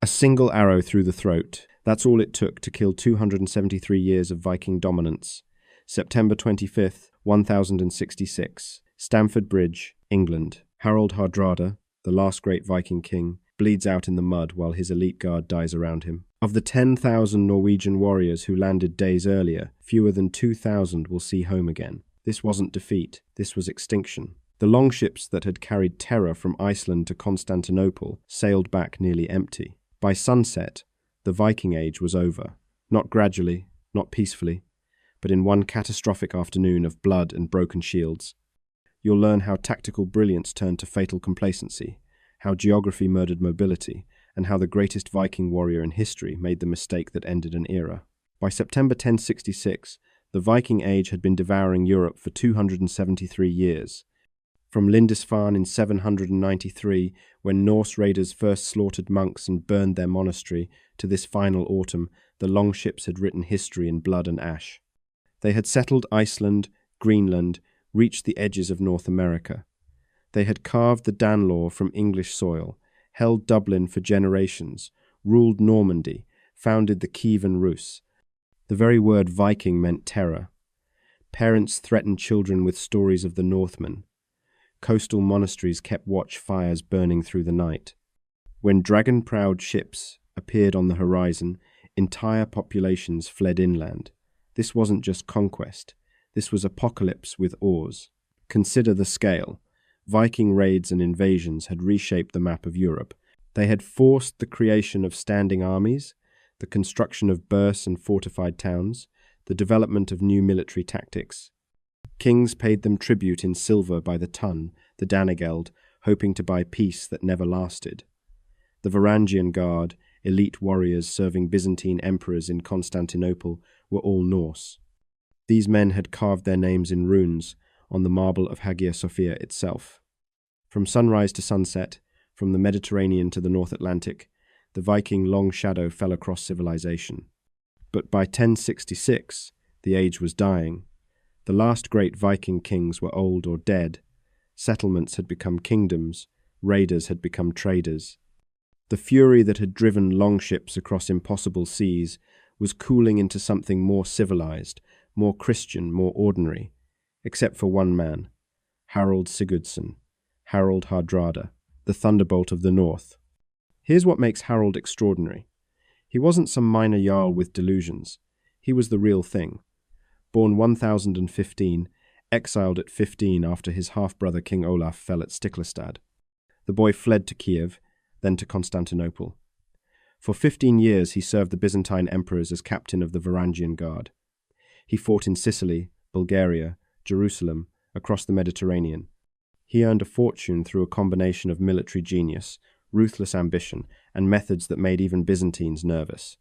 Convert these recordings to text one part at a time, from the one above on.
A single arrow through the throat. That's all it took to kill 273 years of Viking dominance. September 25th, 1066. Stamford Bridge, England. Harold Hardrada, the last great Viking king, bleeds out in the mud while his elite guard dies around him. Of the 10,000 Norwegian warriors who landed days earlier, fewer than 2,000 will see home again. This wasn't defeat, this was extinction. The longships that had carried terror from Iceland to Constantinople sailed back nearly empty. By sunset, the Viking Age was over. Not gradually, not peacefully, but in one catastrophic afternoon of blood and broken shields. You'll learn how tactical brilliance turned to fatal complacency, how geography murdered mobility, and how the greatest Viking warrior in history made the mistake that ended an era. By September 1066, the Viking Age had been devouring Europe for 273 years. From Lindisfarne in 793, when Norse raiders first slaughtered monks and burned their monastery, to this final autumn, the longships had written history in blood and ash. They had settled Iceland, Greenland, reached the edges of North America. They had carved the Danelaw from English soil, held Dublin for generations, ruled Normandy, founded the Kievan Rus. The very word Viking meant terror. Parents threatened children with stories of the Northmen. Coastal monasteries kept watch fires burning through the night. When dragon-prowed ships appeared on the horizon, entire populations fled inland. This wasn't just conquest. This was apocalypse with oars. Consider the scale. Viking raids and invasions had reshaped the map of Europe. They had forced the creation of standing armies, the construction of burghs and fortified towns, the development of new military tactics. Kings paid them tribute in silver by the ton, the Danegeld, hoping to buy peace that never lasted. The Varangian Guard, elite warriors serving Byzantine emperors in Constantinople, were all Norse. These men had carved their names in runes on the marble of Hagia Sophia itself. From sunrise to sunset, from the Mediterranean to the North Atlantic, the Viking long shadow fell across civilization. But by 1066, the age was dying. The last great Viking kings were old or dead. Settlements had become kingdoms. Raiders had become traders. The fury that had driven longships across impossible seas was cooling into something more civilized, more Christian, more ordinary, except for one man, Harold Sigurdsson, Harold Hardrada, the thunderbolt of the north. Here's what makes Harold extraordinary. He wasn't some minor jarl with delusions. He was the real thing. Born 1015, exiled at 15 after his half-brother King Olaf fell at Stiklestad. The boy fled to Kiev, then to Constantinople. For 15 years he served the Byzantine emperors as captain of the Varangian Guard. He fought in Sicily, Bulgaria, Jerusalem, across the Mediterranean. He earned a fortune through a combination of military genius, ruthless ambition, and methods that made even Byzantines nervous.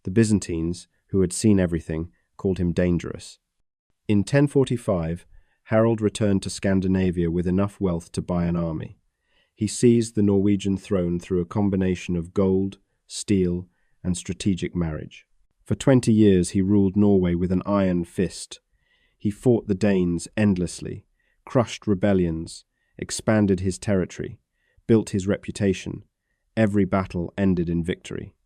The Byzantines, who had seen everything, called him dangerous. In 1045, Harold returned to Scandinavia with enough wealth to buy an army. He seized the Norwegian throne through a combination of gold, steel, and strategic marriage. For 20 years he ruled Norway with an iron fist. He fought the Danes endlessly, crushed rebellions, expanded his territory, built his reputation. Every battle ended in victory.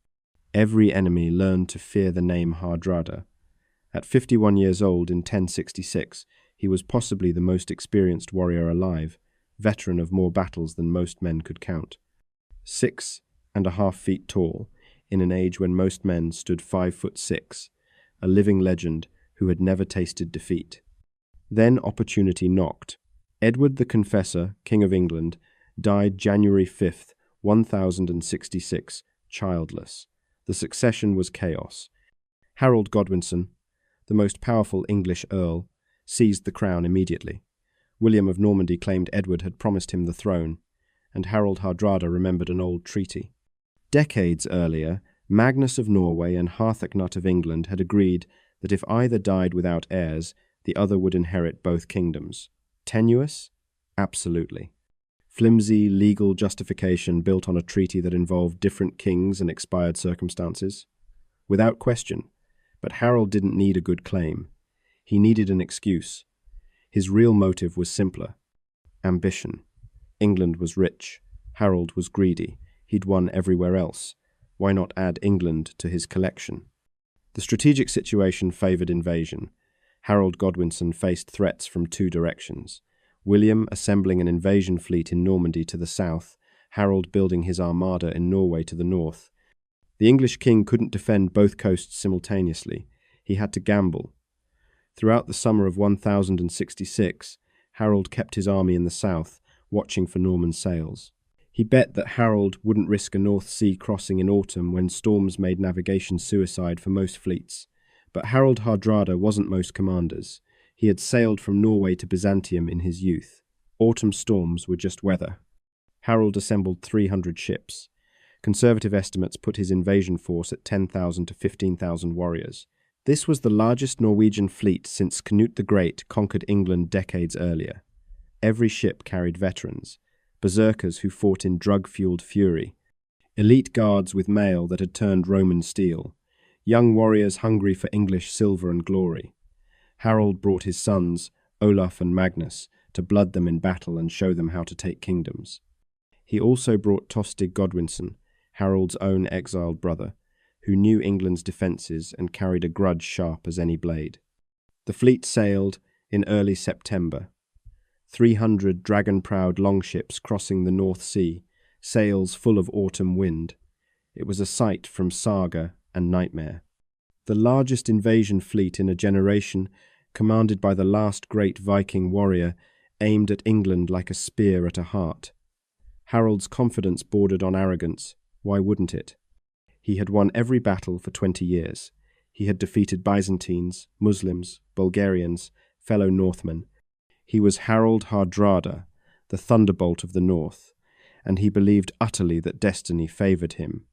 Every enemy learned to fear the name Hardrada. At 51 years old in 1066, he was possibly the most experienced warrior alive, veteran of more battles than most men could count. 6.5 feet tall, in an age when most men stood 5'6", a living legend who had never tasted defeat. Then opportunity knocked. Edward the Confessor, King of England, died January 5th, 1066, childless. The succession was chaos. Harold Godwinson, the most powerful English earl, seized the crown immediately. William of Normandy claimed Edward had promised him the throne, and Harold Hardrada remembered an old treaty. Decades earlier, Magnus of Norway and Harthacnut of England had agreed that if either died without heirs, the other would inherit both kingdoms. Tenuous? Absolutely. Flimsy legal justification built on a treaty that involved different kings and expired circumstances? Without question. But Harold didn't need a good claim. He needed an excuse. His real motive was simpler. Ambition. England was rich. Harold was greedy. He'd won everywhere else. Why not add England to his collection? The strategic situation favoured invasion. Harold Godwinson faced threats from two directions. William assembling an invasion fleet in Normandy to the south, Harold building his armada in Norway to the north. The English king couldn't defend both coasts simultaneously. He had to gamble. Throughout the summer of 1066, Harold kept his army in the south, watching for Norman sails. He bet that Harold wouldn't risk a North Sea crossing in autumn when storms made navigation suicide for most fleets. But Harold Hardrada wasn't most commanders. He had sailed from Norway to Byzantium in his youth. Autumn storms were just weather. Harold assembled 300 ships. Conservative estimates put his invasion force at 10,000 to 15,000 warriors. This was the largest Norwegian fleet since Canute the Great conquered England decades earlier. Every ship carried veterans, berserkers who fought in drug-fueled fury, elite guards with mail that had turned Roman steel, young warriors hungry for English silver and glory. Harold brought his sons, Olaf and Magnus, to blood them in battle and show them how to take kingdoms. He also brought Tostig Godwinson, Harold's own exiled brother, who knew England's defences and carried a grudge sharp as any blade. The fleet sailed in early September. 300 dragon-prowed longships crossing the North Sea, sails full of autumn wind. It was a sight from saga and nightmare. The largest invasion fleet in a generation, commanded by the last great Viking warrior, aimed at England like a spear at a heart. Harold's confidence bordered on arrogance. Why wouldn't it? He had won every battle for 20 years. He had defeated Byzantines, Muslims, Bulgarians, fellow Northmen. He was Harold Hardrada, the thunderbolt of the north, and he believed utterly that destiny favoured him.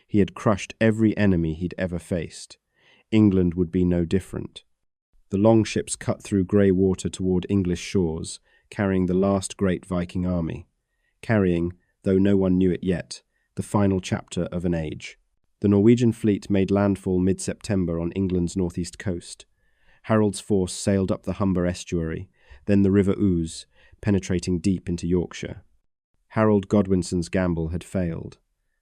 He had crushed every enemy he'd ever faced. England would be no different. The longships cut through grey water toward English shores, carrying the last great Viking army. Carrying, though no one knew it yet, the final chapter of an age. The Norwegian fleet made landfall mid-September on England's northeast coast. Harold's force sailed up the Humber estuary, then the River Ouse, penetrating deep into Yorkshire. Harold Godwinson's gamble had failed.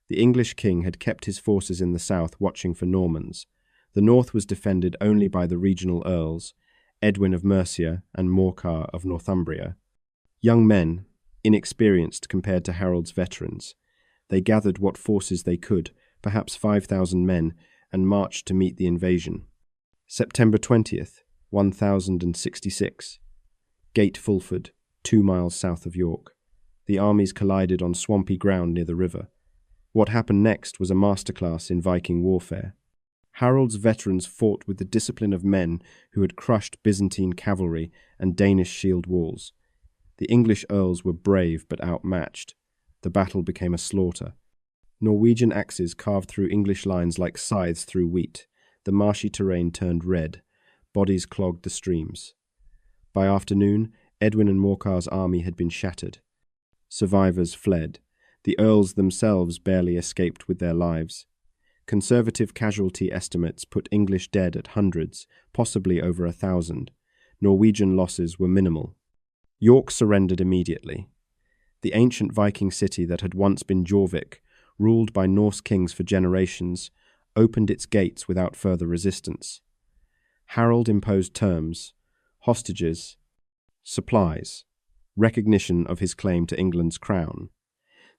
The English king had kept his forces in the south watching for Normans. The north was defended only by the regional earls, Edwin of Mercia and Morcar of Northumbria. Young men, inexperienced compared to Harold's veterans. They gathered what forces they could, perhaps 5,000 men, and marched to meet the invasion. September 20th, 1066. Gate Fulford, 2 miles south of York. The armies collided on swampy ground near the river. What happened next was a masterclass in Viking warfare. Harold's veterans fought with the discipline of men who had crushed Byzantine cavalry and Danish shield walls. The English earls were brave but outmatched. The battle became a slaughter. Norwegian axes carved through English lines like scythes through wheat. The marshy terrain turned red. Bodies clogged the streams. By afternoon, Edwin and Morcar's army had been shattered. Survivors fled. The earls themselves barely escaped with their lives. Conservative casualty estimates put English dead at hundreds, possibly over 1,000. Norwegian losses were minimal. York surrendered immediately. The ancient Viking city that had once been Jorvik, ruled by Norse kings for generations, opened its gates without further resistance. Harold imposed terms, hostages, supplies, recognition of his claim to England's crown.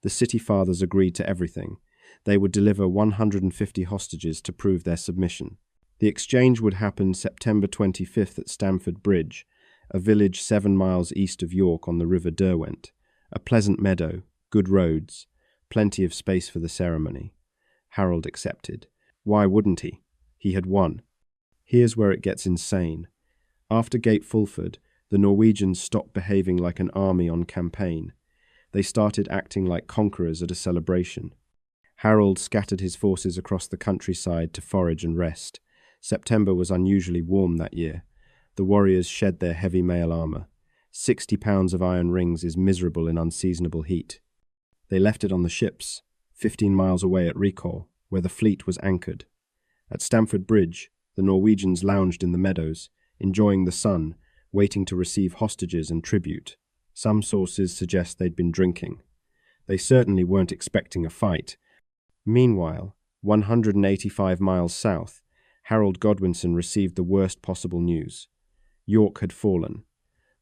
The city fathers agreed to everything. They would deliver 150 hostages to prove their submission. The exchange would happen September 25th at Stamford Bridge, a village 7 miles east of York on the River Derwent. A pleasant meadow, good roads, plenty of space for the ceremony. Harold accepted. Why wouldn't he? He had won. Here's where it gets insane. After Gate Fulford, the Norwegians stopped behaving like an army on campaign. They started acting like conquerors at a celebration. Harold scattered his forces across the countryside to forage and rest. September was unusually warm that year. The warriors shed their heavy mail armour. 60 pounds of iron rings is miserable in unseasonable heat. They left it on the ships, 15 miles away at Recall, where the fleet was anchored. At Stamford Bridge, the Norwegians lounged in the meadows, enjoying the sun, waiting to receive hostages and tribute. Some sources suggest they'd been drinking. They certainly weren't expecting a fight. Meanwhile, 185 miles south, Harold Godwinson received the worst possible news. York had fallen.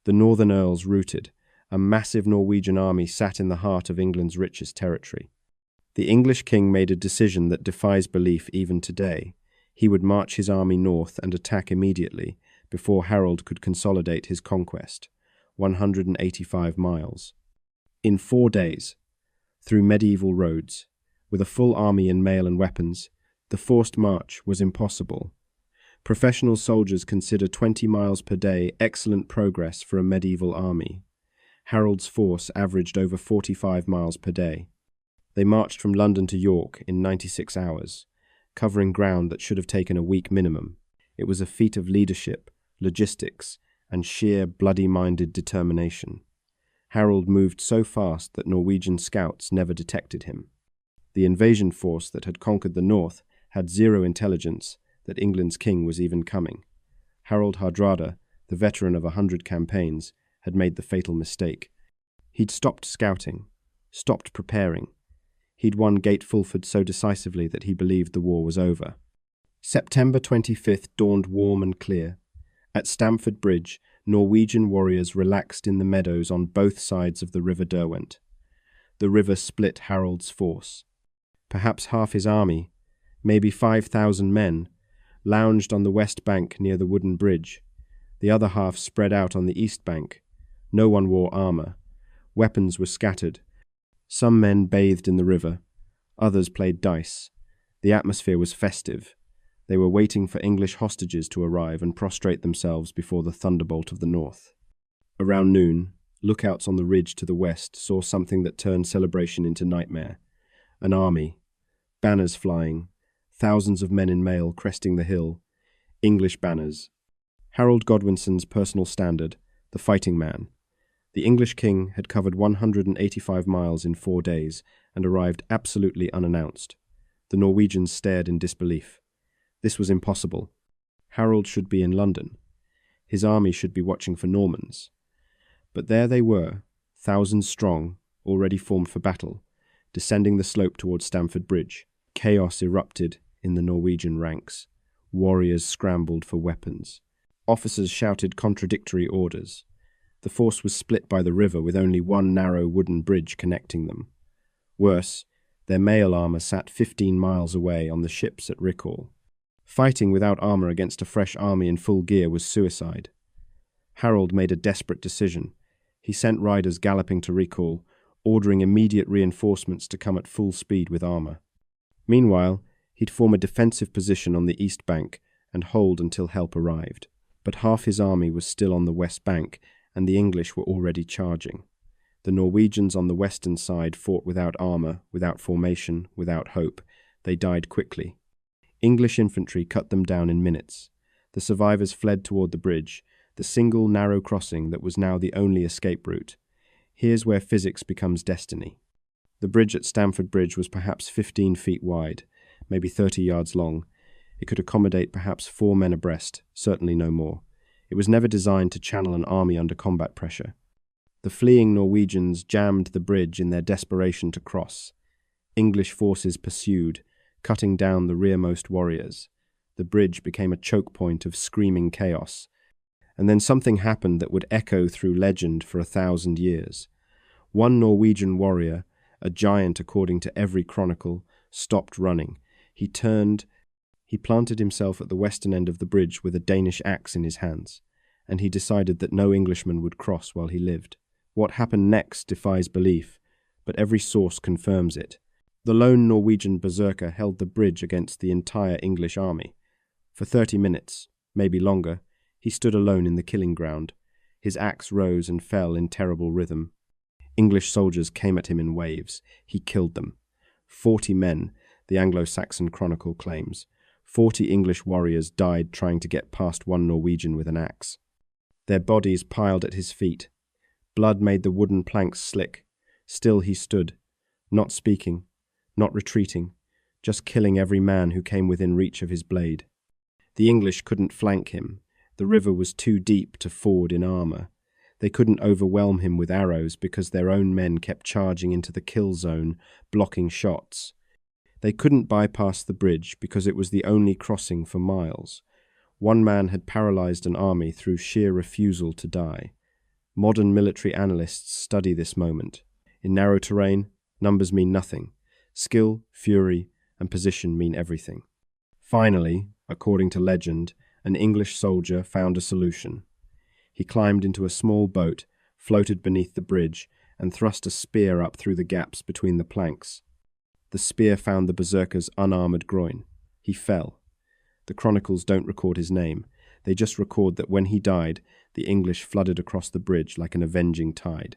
The northern earls routed. A massive Norwegian army sat in the heart of England's richest territory. The English king made a decision that defies belief even today. He would march his army north and attack immediately, before Harold could consolidate his conquest. 185 miles. In 4 days, through medieval roads, with a full army in mail and weapons, the forced march was impossible. Professional soldiers consider 20 miles per day excellent progress for a medieval army. Harold's force averaged over 45 miles per day. They marched from London to York in 96 hours, covering ground that should have taken a week minimum. It was a feat of leadership, logistics, and sheer bloody-minded determination. Harold moved so fast that Norwegian scouts never detected him. The invasion force that had conquered the north had zero intelligence that England's king was even coming. Harold Hardrada, the veteran of 100 campaigns, had made the fatal mistake. He'd stopped scouting, stopped preparing. He'd won Gate Fulford so decisively that he believed the war was over. September 25th dawned warm and clear. At Stamford Bridge, Norwegian warriors relaxed in the meadows on both sides of the River Derwent. The river split Harold's force. Perhaps half his army, maybe 5,000 men, lounged on the west bank near the wooden bridge. The other half spread out on the east bank. No one wore armour. Weapons were scattered. Some men bathed in the river. Others played dice. The atmosphere was festive. They were waiting for English hostages to arrive and prostrate themselves before the thunderbolt of the north. Around noon, lookouts on the ridge to the west saw something that turned celebration into nightmare. An army. Banners flying. Thousands of men in mail cresting the hill. English banners. Harold Godwinson's personal standard, the fighting man. The English king had covered 185 miles in 4 days and arrived absolutely unannounced. The Norwegians stared in disbelief. This was impossible. Harold should be in London. His army should be watching for Normans. But there they were, thousands strong, already formed for battle, descending the slope towards Stamford Bridge. Chaos erupted in the Norwegian ranks. Warriors scrambled for weapons. Officers shouted contradictory orders. The force was split by the river with only one narrow wooden bridge connecting them. Worse, their mail armour sat 15 miles away on the ships at recall. Fighting without armour against a fresh army in full gear was suicide. Harold made a desperate decision. He sent riders galloping to recall, ordering immediate reinforcements to come at full speed with armour. Meanwhile, he'd form a defensive position on the east bank and hold until help arrived. But half his army was still on the west bank, and the English were already charging. The Norwegians on the western side fought without armour, without formation, without hope. They died quickly. English infantry cut them down in minutes. The survivors fled toward the bridge, the single narrow crossing that was now the only escape route. Here's where physics becomes destiny. The bridge at Stamford Bridge was perhaps 15 feet wide, maybe 30 yards long. It could accommodate perhaps 4 men abreast, certainly no more. It was never designed to channel an army under combat pressure. The fleeing Norwegians jammed the bridge in their desperation to cross. English forces pursued, cutting down the rearmost warriors. The bridge became a choke point of screaming chaos. And then something happened that would echo through legend for 1,000 years. One Norwegian warrior, a giant according to every chronicle, stopped running. He turned. He planted himself at the western end of the bridge with a Danish axe in his hands, and he decided that no Englishman would cross while he lived. What happened next defies belief, but every source confirms it. The lone Norwegian berserker held the bridge against the entire English army. For 30 minutes, maybe longer, he stood alone in the killing ground. His axe rose and fell in terrible rhythm. English soldiers came at him in waves. He killed them. 40 men, the Anglo-Saxon Chronicle claims. 40 English warriors died trying to get past one Norwegian with an axe. Their bodies piled at his feet. Blood made the wooden planks slick. Still he stood, not speaking, not retreating, just killing every man who came within reach of his blade. The English couldn't flank him. The river was too deep to ford in armour. They couldn't overwhelm him with arrows because their own men kept charging into the kill zone, blocking shots. They couldn't bypass the bridge because it was the only crossing for miles. One man had paralyzed an army through sheer refusal to die. Modern military analysts study this moment. In narrow terrain, numbers mean nothing. Skill, fury, and position mean everything. Finally, according to legend, an English soldier found a solution. He climbed into a small boat, floated beneath the bridge, and thrust a spear up through the gaps between the planks. The spear found the berserker's unarmored groin. He fell. The chronicles don't record his name. They just record that when he died, the English flooded across the bridge like an avenging tide.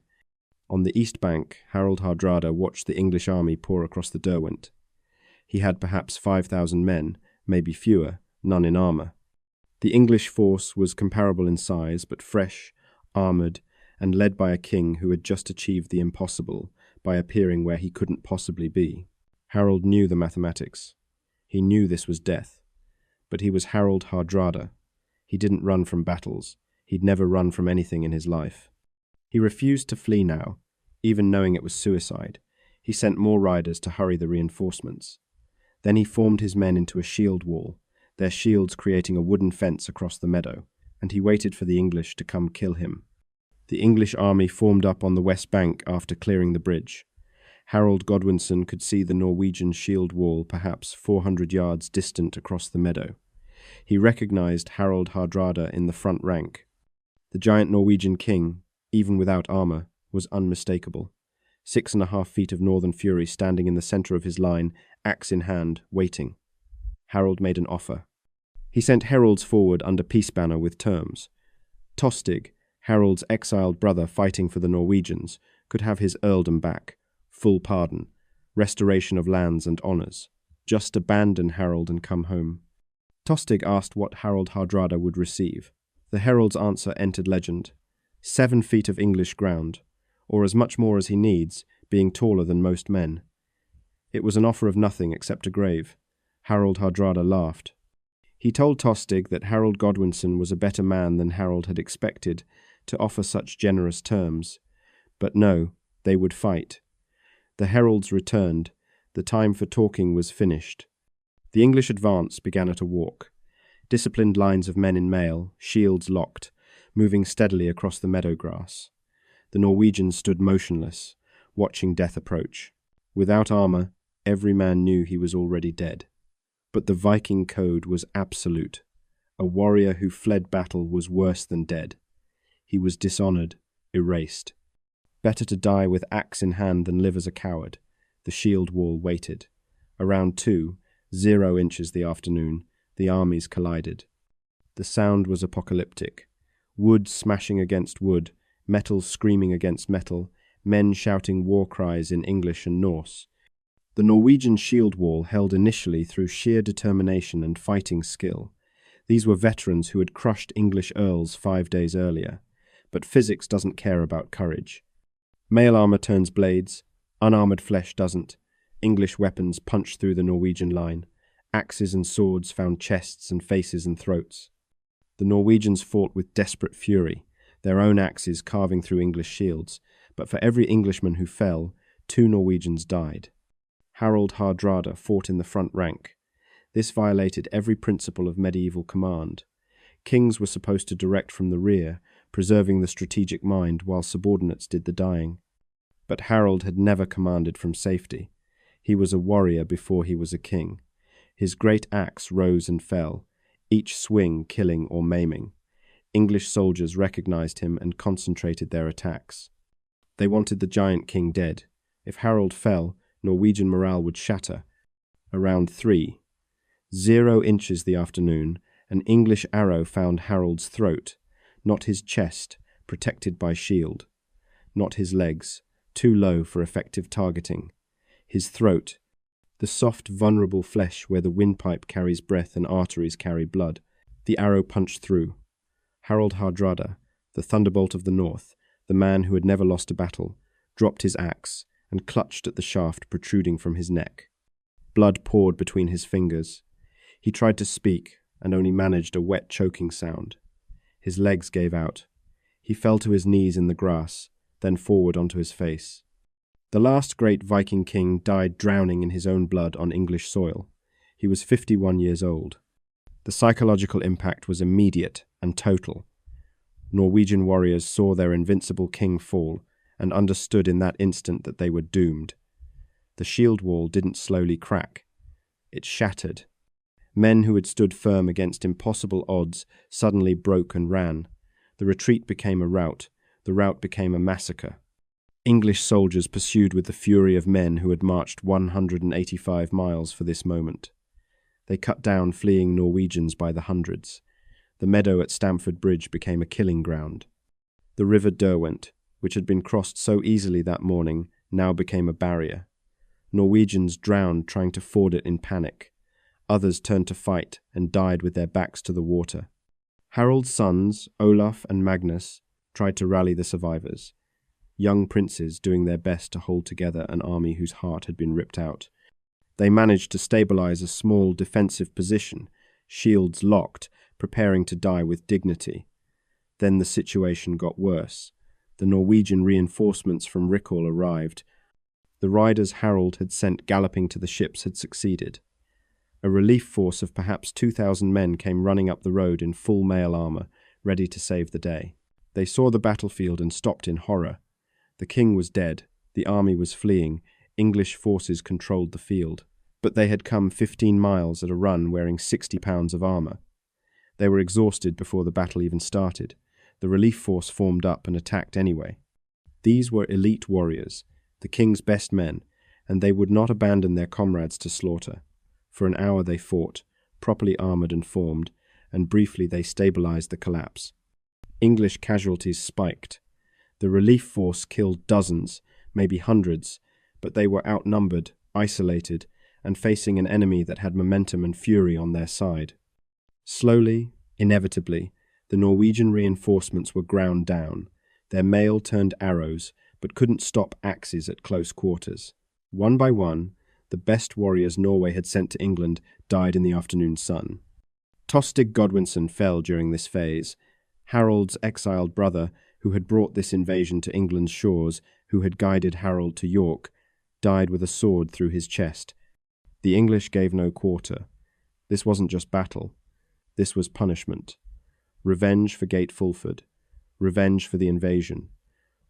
On the east bank, Harold Hardrada watched the English army pour across the Derwent. He had perhaps 5,000 men, maybe fewer, none in armour. The English force was comparable in size, but fresh, armoured, and led by a king who had just achieved the impossible by appearing where he couldn't possibly be. Harold knew the mathematics. He knew this was death. But he was Harold Hardrada. He didn't run from battles. He'd never run from anything in his life. He refused to flee now, even knowing it was suicide. He sent more riders to hurry the reinforcements. Then he formed his men into a shield wall, their shields creating a wooden fence across the meadow, and he waited for the English to come kill him. The English army formed up on the west bank after clearing the bridge. Harold Godwinson could see the Norwegian shield wall perhaps 400 yards distant across the meadow. He recognized Harold Hardrada in the front rank. The giant Norwegian king, even without armor, was unmistakable. 6.5 feet of northern fury standing in the center of his line, axe in hand, waiting. Harold made an offer. He sent heralds forward under peace banner with terms. Tostig, Harold's exiled brother fighting for the Norwegians, could have his earldom back, full pardon, restoration of lands and honours. Just abandon Harold and come home. Tostig asked what Harold Hardrada would receive. The herald's answer entered legend. 7 feet of English ground, or as much more as he needs, being taller than most men. It was an offer of nothing except a grave. Harold Hardrada laughed. He told Tostig that Harold Godwinson was a better man than Harold had expected to offer such generous terms. But no, they would fight. The heralds returned. The time for talking was finished. The English advance began at a walk. Disciplined lines of men in mail, shields locked, moving steadily across the meadow grass. The Norwegians stood motionless, watching death approach. Without armour, every man knew he was already dead. But the Viking code was absolute. A warrior who fled battle was worse than dead. He was dishonoured, erased. Better to die with axe in hand than live as a coward. The shield wall waited. Around 0 inches the afternoon, the armies collided. The sound was apocalyptic. Wood smashing against wood, metal screaming against metal, men shouting war cries in English and Norse. The Norwegian shield wall held initially through sheer determination and fighting skill. These were veterans who had crushed English earls 5 days earlier. But physics doesn't care about courage. Mail armour turns blades, unarmoured flesh doesn't. English weapons punched through the Norwegian line. Axes and swords found chests and faces and throats. The Norwegians fought with desperate fury, their own axes carving through English shields, but for every Englishman who fell, 2 Norwegians died. Harold Hardrada fought in the front rank. This violated every principle of medieval command. Kings were supposed to direct from the rear, preserving the strategic mind while subordinates did the dying. But Harold had never commanded from safety. He was a warrior before he was a king. His great axe rose and fell, each swing killing or maiming. English soldiers recognized him and concentrated their attacks. They wanted the giant king dead. If Harold fell, Norwegian morale would shatter. Around 0 inches the afternoon, an English arrow found Harold's throat, not his chest, protected by shield. Not his legs, too low for effective targeting. His throat, the soft, vulnerable flesh where the windpipe carries breath and arteries carry blood. The arrow punched through. Harold Hardrada, the thunderbolt of the north, the man who had never lost a battle, dropped his axe and clutched at the shaft protruding from his neck. Blood poured between his fingers. He tried to speak and only managed a wet, choking sound. His legs gave out. He fell to his knees in the grass, then forward onto his face. The last great Viking king died drowning in his own blood on English soil. He was 51 years old. The psychological impact was immediate and total. Norwegian warriors saw their invincible king fall and understood in that instant that they were doomed. The shield wall didn't slowly crack. It shattered. Men who had stood firm against impossible odds suddenly broke and ran. The retreat became a rout. The rout became a massacre. English soldiers pursued with the fury of men who had marched 185 miles for this moment. They cut down fleeing Norwegians by the hundreds. The meadow at Stamford Bridge became a killing ground. The river Derwent, which had been crossed so easily that morning, now became a barrier. Norwegians drowned trying to ford it in panic. Others turned to fight and died with their backs to the water. Harold's sons, Olaf and Magnus, tried to rally the survivors. Young princes doing their best to hold together an army whose heart had been ripped out. They managed to stabilize a small defensive position, shields locked, preparing to die with dignity. Then the situation got worse. The Norwegian reinforcements from Rickall arrived. The riders Harold had sent galloping to the ships had succeeded. A relief force of perhaps 2,000 men came running up the road in full mail armor, ready to save the day. They saw the battlefield and stopped in horror. The king was dead, the army was fleeing, English forces controlled the field. But they had come 15 miles at a run wearing 60 pounds of armor. They were exhausted before the battle even started. The relief force formed up and attacked anyway. These were elite warriors, the king's best men, and they would not abandon their comrades to slaughter. For an hour they fought, properly armored and formed, and briefly they stabilized the collapse. English casualties spiked. The relief force killed dozens, maybe hundreds, but they were outnumbered, isolated, and facing an enemy that had momentum and fury on their side. Slowly, inevitably, the Norwegian reinforcements were ground down. Their mail turned arrows, but couldn't stop axes at close quarters. One by one, the best warriors Norway had sent to England died in the afternoon sun. Tostig Godwinson fell during this phase. Harold's exiled brother, who had brought this invasion to England's shores, who had guided Harold to York, died with a sword through his chest. The English gave no quarter. This wasn't just battle. This was punishment. Revenge for Gate Fulford. Revenge for the invasion.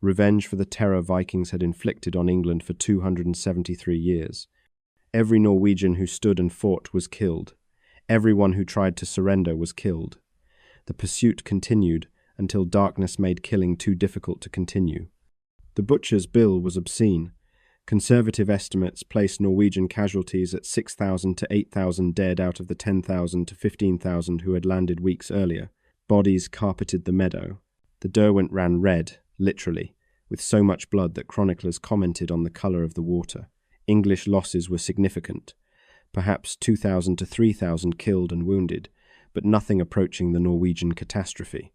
Revenge for the terror Vikings had inflicted on England for 273 years. Every Norwegian who stood and fought was killed. Everyone who tried to surrender was killed. The pursuit continued until darkness made killing too difficult to continue. The butcher's bill was obscene. Conservative estimates placed Norwegian casualties at 6,000 to 8,000 dead out of the 10,000 to 15,000 who had landed weeks earlier. Bodies carpeted the meadow. The Derwent ran red, literally, with so much blood that chroniclers commented on the colour of the water. English losses were significant, perhaps 2,000 to 3,000 killed and wounded, but nothing approaching the Norwegian catastrophe.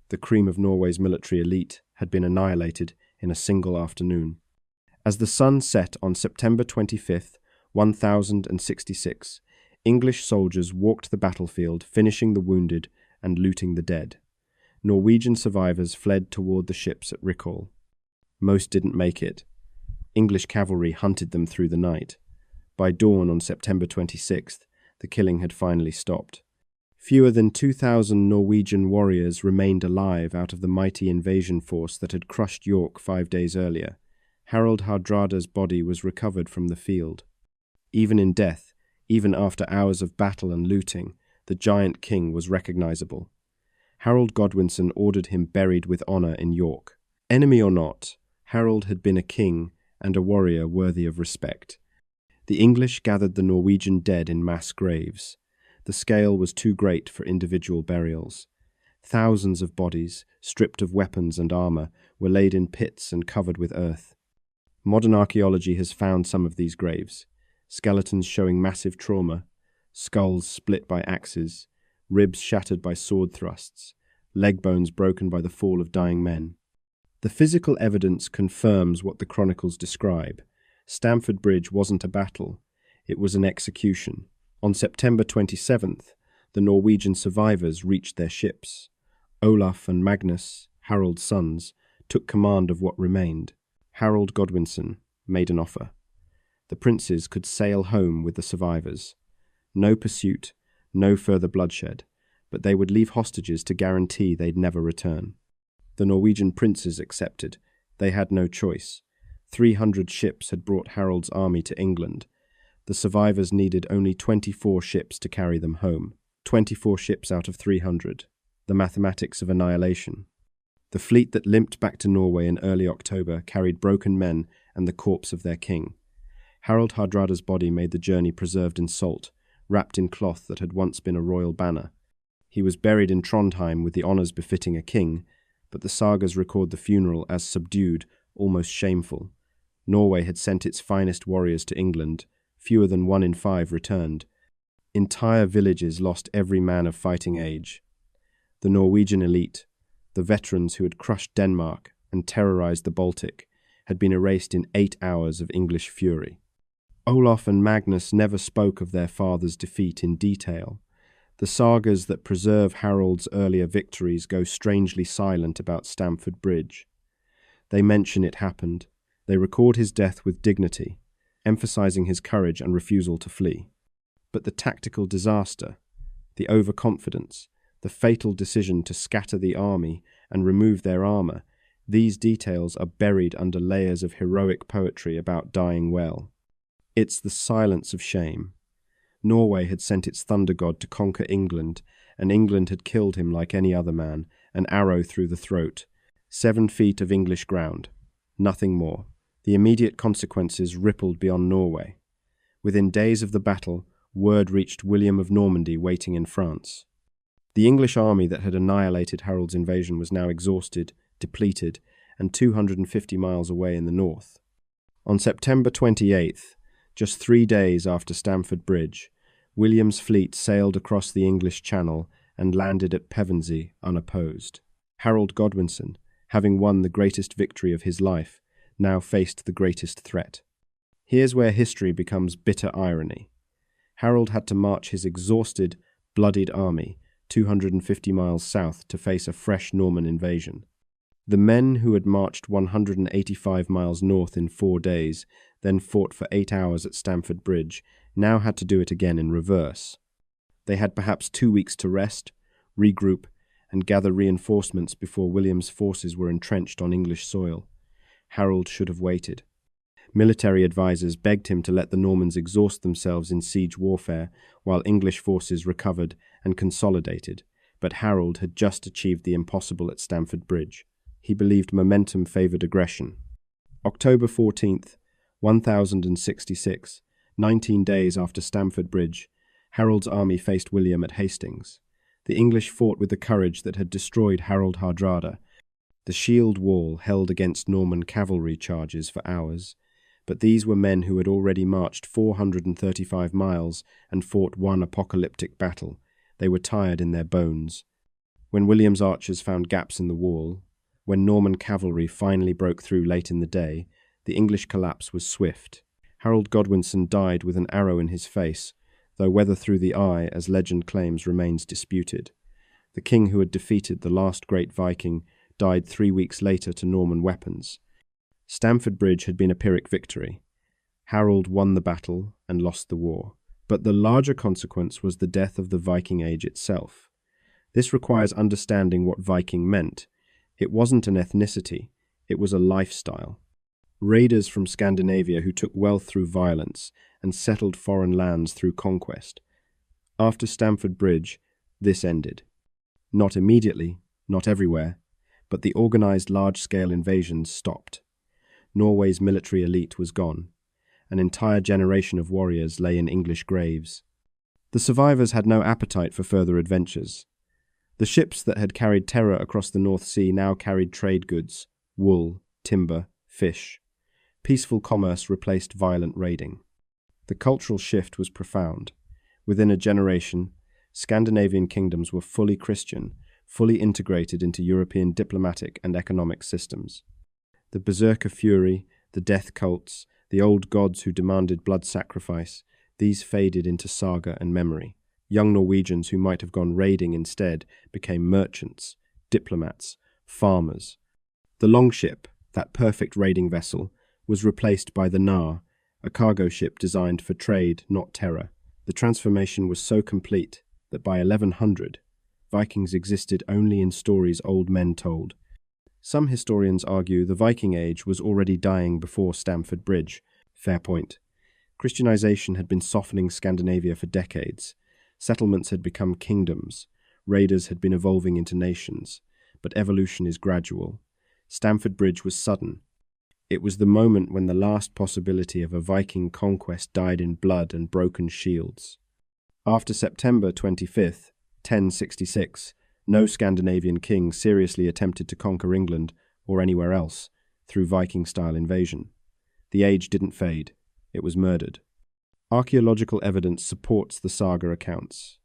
The cream of Norway's military elite had been annihilated in a single afternoon. As the sun set on September 25th, 1066, English soldiers walked the battlefield, finishing the wounded and looting the dead. Norwegian survivors fled toward the ships at Rickall. Most didn't make it. English cavalry hunted them through the night. By dawn on September 26th, the killing had finally stopped. Fewer than 2,000 Norwegian warriors remained alive out of the mighty invasion force that had crushed York 5 days earlier. Harold Hardrada's body was recovered from the field. Even in death, even after hours of battle and looting, the giant king was recognizable. Harold Godwinson ordered him buried with honor in York. Enemy or not, Harold had been a king and a warrior worthy of respect. The English gathered the Norwegian dead in mass graves. The scale was too great for individual burials. Thousands of bodies, stripped of weapons and armor, were laid in pits and covered with earth. Modern archaeology has found some of these graves, skeletons showing massive trauma, skulls split by axes, ribs shattered by sword thrusts, leg bones broken by the fall of dying men. The physical evidence confirms what the chronicles describe. Stamford Bridge wasn't a battle, it was an execution. On September 27th, the Norwegian survivors reached their ships. Olaf and Magnus, Harold's sons, took command of what remained. Harold Godwinson, made an offer. The princes could sail home with the survivors. No pursuit, no further bloodshed, but they would leave hostages to guarantee they'd never return. The Norwegian princes accepted. They had no choice. 300 ships had brought Harold's army to England. The survivors needed only 24 ships to carry them home. 24 ships out of 300. The mathematics of annihilation. The fleet that limped back to Norway in early October carried broken men and the corpse of their king. Harald Hardrada's body made the journey preserved in salt, wrapped in cloth that had once been a royal banner. He was buried in Trondheim with the honours befitting a king, but the sagas record the funeral as subdued, almost shameful. Norway had sent its finest warriors to England. Fewer than 1 in 5 returned. Entire villages lost every man of fighting age. The Norwegian elite, the veterans who had crushed Denmark and terrorized the Baltic, had been erased in 8 hours of English fury. Olaf and Magnus never spoke of their father's defeat in detail. The sagas that preserve Harold's earlier victories go strangely silent about Stamford Bridge. They mention it happened. They record his death with dignity, emphasizing his courage and refusal to flee. But the tactical disaster, the overconfidence, the fatal decision to scatter the army and remove their armor, these details are buried under layers of heroic poetry about dying well. It's the silence of shame. Norway had sent its thunder god to conquer England, and England had killed him like any other man, an arrow through the throat. 7 feet of English ground. Nothing more. The immediate consequences rippled beyond Norway. Within days of the battle, word reached William of Normandy waiting in France. The English army that had annihilated Harold's invasion was now exhausted, depleted, and 250 miles away in the north. On September 28th, just 3 days after Stamford Bridge, William's fleet sailed across the English Channel and landed at Pevensey unopposed. Harold Godwinson, having won the greatest victory of his life, now faced the greatest threat. Here's where history becomes bitter irony. Harold had to march his exhausted, bloodied army 250 miles south to face a fresh Norman invasion. The men who had marched 185 miles north in 4 days, then fought for 8 hours at Stamford Bridge, now had to do it again in reverse. They had perhaps 2 weeks to rest, regroup, and gather reinforcements before William's forces were entrenched on English soil. Harold should have waited. Military advisers begged him to let the Normans exhaust themselves in siege warfare while English forces recovered and consolidated, but Harold had just achieved the impossible at Stamford Bridge. He believed momentum favoured aggression. October 14th, 1066, 19 days after Stamford Bridge, Harold's army faced William at Hastings. The English fought with the courage that had destroyed Harald Hardrada. The shield wall held against Norman cavalry charges for hours, but these were men who had already marched 435 miles and fought one apocalyptic battle. They were tired in their bones. When William's archers found gaps in the wall, when Norman cavalry finally broke through late in the day, the English collapse was swift. Harold Godwinson died with an arrow in his face, though whether through the eye, as legend claims, remains disputed. The king who had defeated the last great Viking died 3 weeks later to Norman weapons. Stamford Bridge had been a Pyrrhic victory. Harold won the battle and lost the war. But the larger consequence was the death of the Viking Age itself. This requires understanding what Viking meant. It wasn't an ethnicity, it was a lifestyle. Raiders from Scandinavia who took wealth through violence and settled foreign lands through conquest. After Stamford Bridge, this ended. Not immediately, not everywhere, but the organized large-scale invasions stopped. Norway's military elite was gone. An entire generation of warriors lay in English graves. The survivors had no appetite for further adventures. The ships that had carried terror across the North Sea now carried trade goods, wool, timber, fish. Peaceful commerce replaced violent raiding. The cultural shift was profound. Within a generation, Scandinavian kingdoms were fully Christian, fully integrated into European diplomatic and economic systems. The berserker fury, the death cults, the old gods who demanded blood sacrifice, these faded into saga and memory. Young Norwegians who might have gone raiding instead became merchants, diplomats, farmers. The longship, that perfect raiding vessel, was replaced by the Nar, a cargo ship designed for trade, not terror. The transformation was so complete that by 1100, Vikings existed only in stories old men told. Some historians argue the Viking Age was already dying before Stamford Bridge. Fair point. Christianization had been softening Scandinavia for decades. Settlements had become kingdoms. Raiders had been evolving into nations. But evolution is gradual. Stamford Bridge was sudden. It was the moment when the last possibility of a Viking conquest died in blood and broken shields. After September 25th, 1066, no Scandinavian king seriously attempted to conquer England or anywhere else through Viking-style invasion. The age didn't fade. It was murdered. Archaeological evidence supports the saga accounts.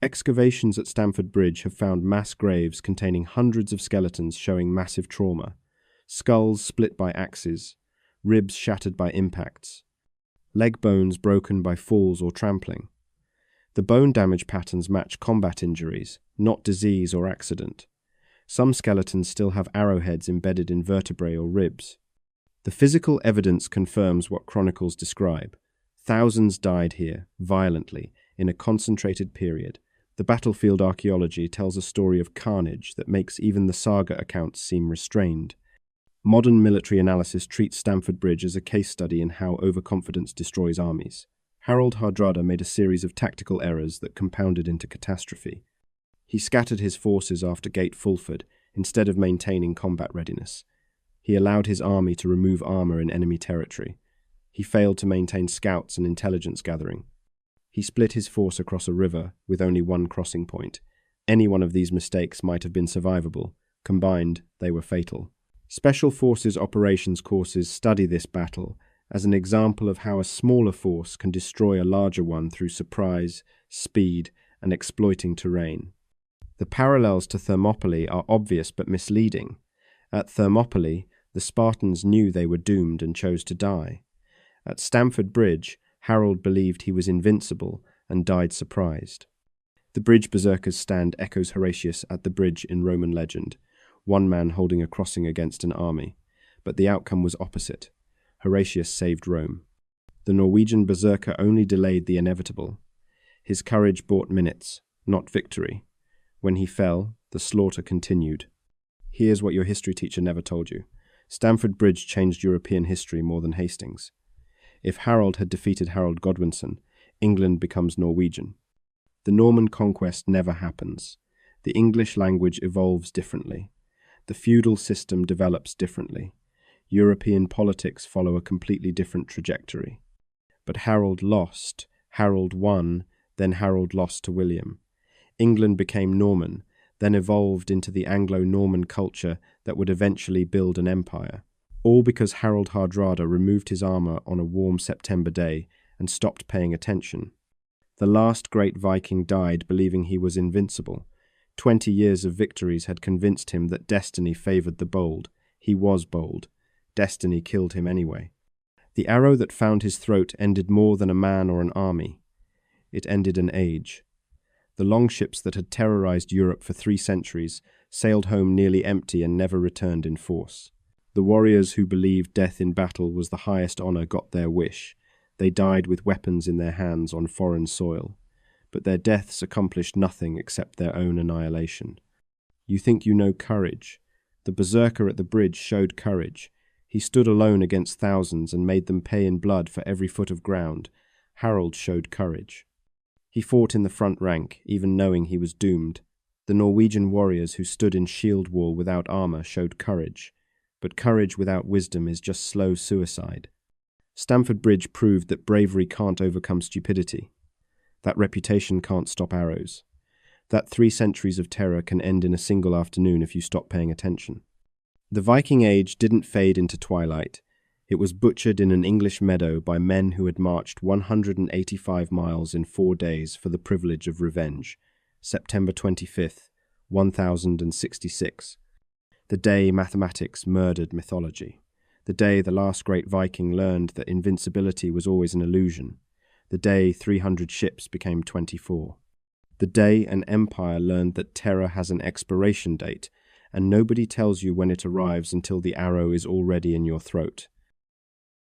Excavations at Stamford Bridge have found mass graves containing hundreds of skeletons showing massive trauma. Skulls split by axes, ribs shattered by impacts, leg bones broken by falls or trampling. The bone damage patterns match combat injuries, not disease or accident. Some skeletons still have arrowheads embedded in vertebrae or ribs. The physical evidence confirms what chronicles describe. Thousands died here, violently, in a concentrated period. The battlefield archaeology tells a story of carnage that makes even the saga accounts seem restrained. Modern military analysis treats Stamford Bridge as a case study in how overconfidence destroys armies. Hardrada made a series of tactical errors that compounded into catastrophe. He scattered his forces after Gate Fulford instead of maintaining combat readiness. He allowed his army to remove armor in enemy territory. He failed to maintain scouts and intelligence gathering. He split his force across a river with only one crossing point. Any one of these mistakes might have been survivable. Combined, they were fatal. Special Forces operations courses study this battle as an example of how a smaller force can destroy a larger one through surprise, speed, and exploiting terrain. The parallels to Thermopylae are obvious but misleading. At Thermopylae, the Spartans knew they were doomed and chose to die. At Stamford Bridge, Harold believed he was invincible and died surprised. The bridge berserkers stand echoes Horatius at the bridge in Roman legend, one man holding a crossing against an army, but the outcome was opposite. Horatius saved Rome. The Norwegian berserker only delayed the inevitable. His courage bought minutes, not victory. When he fell, the slaughter continued. Here's what your history teacher never told you. Stamford Bridge changed European history more than Hastings. If Harold had defeated Harold Godwinson, England becomes Norwegian. The Norman conquest never happens. The English language evolves differently. The feudal system develops differently. European politics follow a completely different trajectory. But Harold lost, Harold won, then Harold lost to William. England became Norman, then evolved into the Anglo-Norman culture that would eventually build an empire. All because Harold Hardrada removed his armor on a warm September day and stopped paying attention. The last great Viking died believing he was invincible. 20 years of victories had convinced him that destiny favored the bold. He was bold. Destiny killed him anyway. The arrow that found his throat ended more than a man or an army. It ended an age. The longships that had terrorized Europe for 3 centuries sailed home nearly empty and never returned in force. The warriors who believed death in battle was the highest honor got their wish. They died with weapons in their hands on foreign soil. But their deaths accomplished nothing except their own annihilation. You think you know courage. The berserker at the bridge showed courage. He stood alone against thousands and made them pay in blood for every foot of ground. Harold showed courage. He fought in the front rank, even knowing he was doomed. The Norwegian warriors who stood in shield wall without armor showed courage. But courage without wisdom is just slow suicide. Stamford Bridge proved that bravery can't overcome stupidity. That reputation can't stop arrows. That 3 centuries of terror can end in a single afternoon if you stop paying attention. The Viking Age didn't fade into twilight. It was butchered in an English meadow by men who had marched 185 miles in 4 days for the privilege of revenge. September 25th, 1066. The day mathematics murdered mythology. The day the last great Viking learned that invincibility was always an illusion. The day 300 ships became 24. The day an empire learned that terror has an expiration date, and nobody tells you when it arrives until the arrow is already in your throat.